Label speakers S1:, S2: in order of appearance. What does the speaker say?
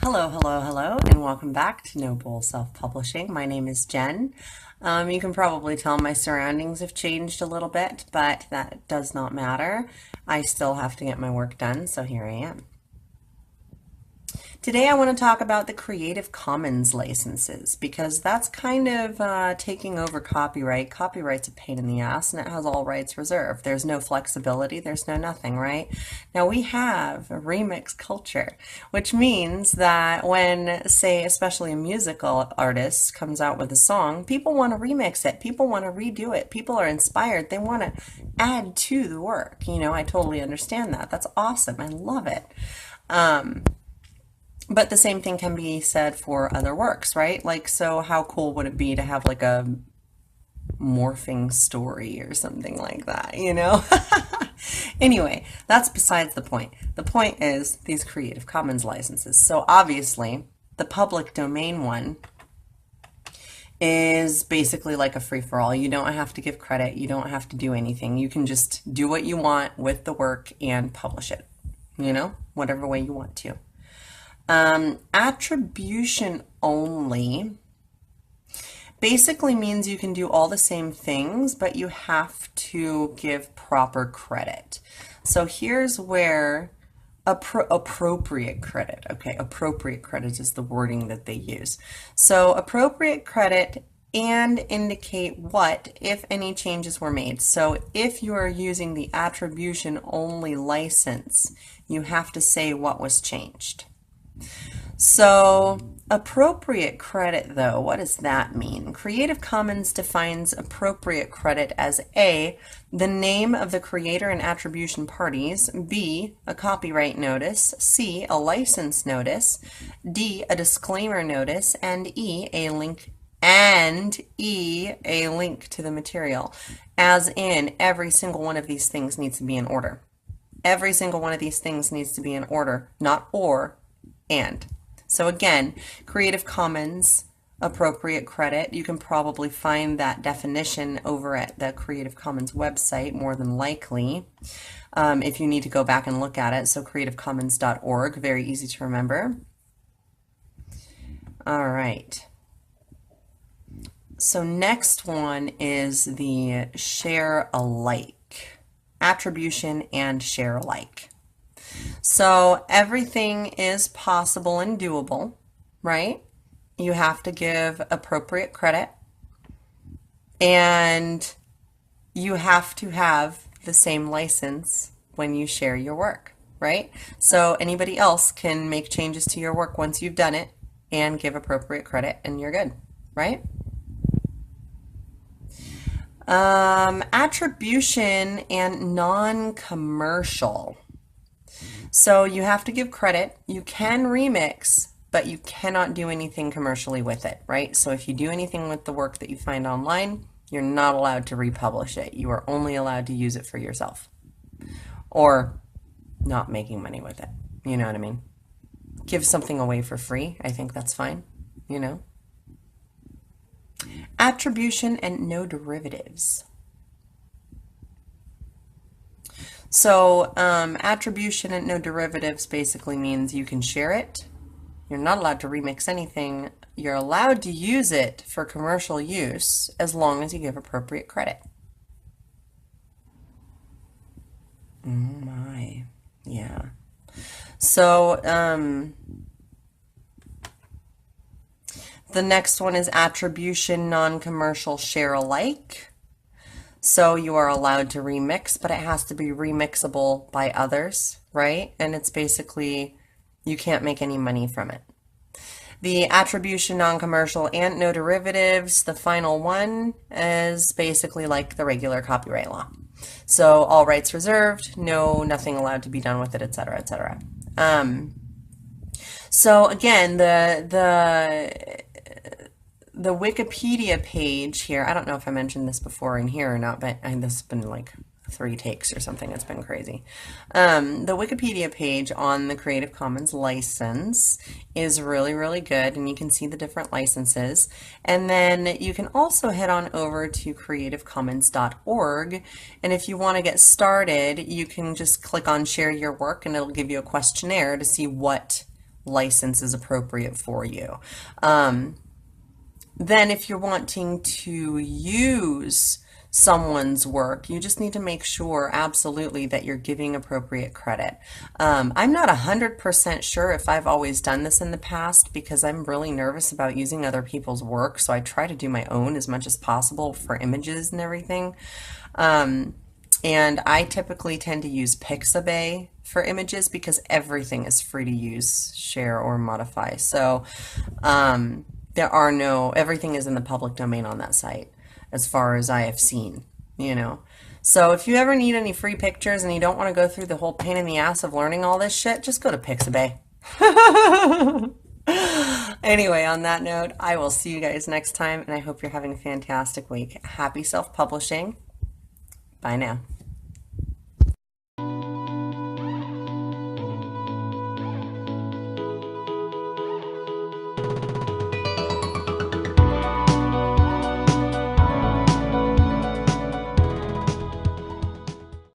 S1: Hello, hello, hello, and welcome back to Noble Self-Publishing. My name is Jen. You can probably tell my surroundings have changed a little bit, but that does not matter. I still have to get my work done, so here I am. Today I want to talk about the Creative Commons licenses because that's kind of taking over copyright. Copyright's a pain in the ass and it has all rights reserved. There's no flexibility, there's no nothing, right? Now we have a remix culture, which means that when, say, especially a musical artist comes out with a song, people want to remix it, people want to redo it, people are inspired, they want to add to the work. You know, I totally understand that. That's awesome. I love it. But the same thing can be said for other works, right? Like, so how cool would it be to have like a morphing story or something like that, you know? Anyway, that's besides the point. The point is these Creative Commons licenses. So obviously, the public domain one is basically like a free-for-all. You don't have to give credit. You don't have to do anything. You can just do what you want with the work and publish it, you know, whatever way you want to. Attribution only basically means you can do all the same things, but you have to give proper credit. So here's where appropriate credit, okay, appropriate credit is the wording that they use. So appropriate credit and indicate what, if any, changes were made. So if you are using the attribution only license, you have to say what was changed. So appropriate credit, though, what does that mean? Creative Commons defines appropriate credit as A, the name of the creator and attribution parties, B, a copyright notice, C, a license notice, D, a disclaimer notice, and E, a link to the material. As in, every single one of these things needs to be in order. Every single one of these things needs to be in order, not or, and. So again, Creative Commons appropriate credit, you can probably find that definition over at the Creative Commons website, more than likely, if you need to go back and look at it. So creativecommons.org, very easy to remember. All right. So next one is the share alike, attribution and share alike. So everything is possible and doable, right? You have to give appropriate credit and you have to have the same license when you share your work, right? So anybody else can make changes to your work once you've done it and give appropriate credit and you're good, right? Attribution and non-commercial. So you have to give credit. You can remix, but you cannot do anything commercially with it, right? So if you do anything with the work that you find online, you're not allowed to republish it. You are only allowed to use it for yourself or not making money with it. You know what I mean? Give something away for free. I think that's fine, you know? Attribution and no derivatives. So attribution and no derivatives basically means you can share it. You're not allowed to remix anything. You're allowed to use it for commercial use as long as you give appropriate credit. Oh my, yeah. So the next one is attribution, non-commercial, share alike. So you are allowed to remix, but it has to be remixable by others, right? And it's basically, you can't make any money from it. The attribution, non-commercial, and no derivatives, the final one is basically like the regular copyright law. So all rights reserved, nothing allowed to be done with it, etc., etc. So again, the Wikipedia page here, I don't know if I mentioned this before in here or not, but this has been like 3 takes or something. It's been crazy. The Wikipedia page on the Creative Commons license is really, really good, and you can see the different licenses. And then you can also head on over to creativecommons.org, and if you want to get started, you can just click on Share Your Work, and it'll give you a questionnaire to see what license is appropriate for you. Then if you're wanting to use someone's work, you just need to make sure absolutely that you're giving appropriate credit. I'm not 100% sure if I've always done this in the past because I'm really nervous about using other people's work, so I try to do my own as much as possible for images and everything. And I typically tend to use Pixabay for images because everything is free to use, share, or modify. So everything is in the public domain on that site as far as I have seen, you know. So if you ever need any free pictures and you don't want to go through the whole pain in the ass of learning all this shit, just go to Pixabay. Anyway, on that note, I will see you guys next time, and I hope you're having a fantastic week. Happy self-publishing. Bye now.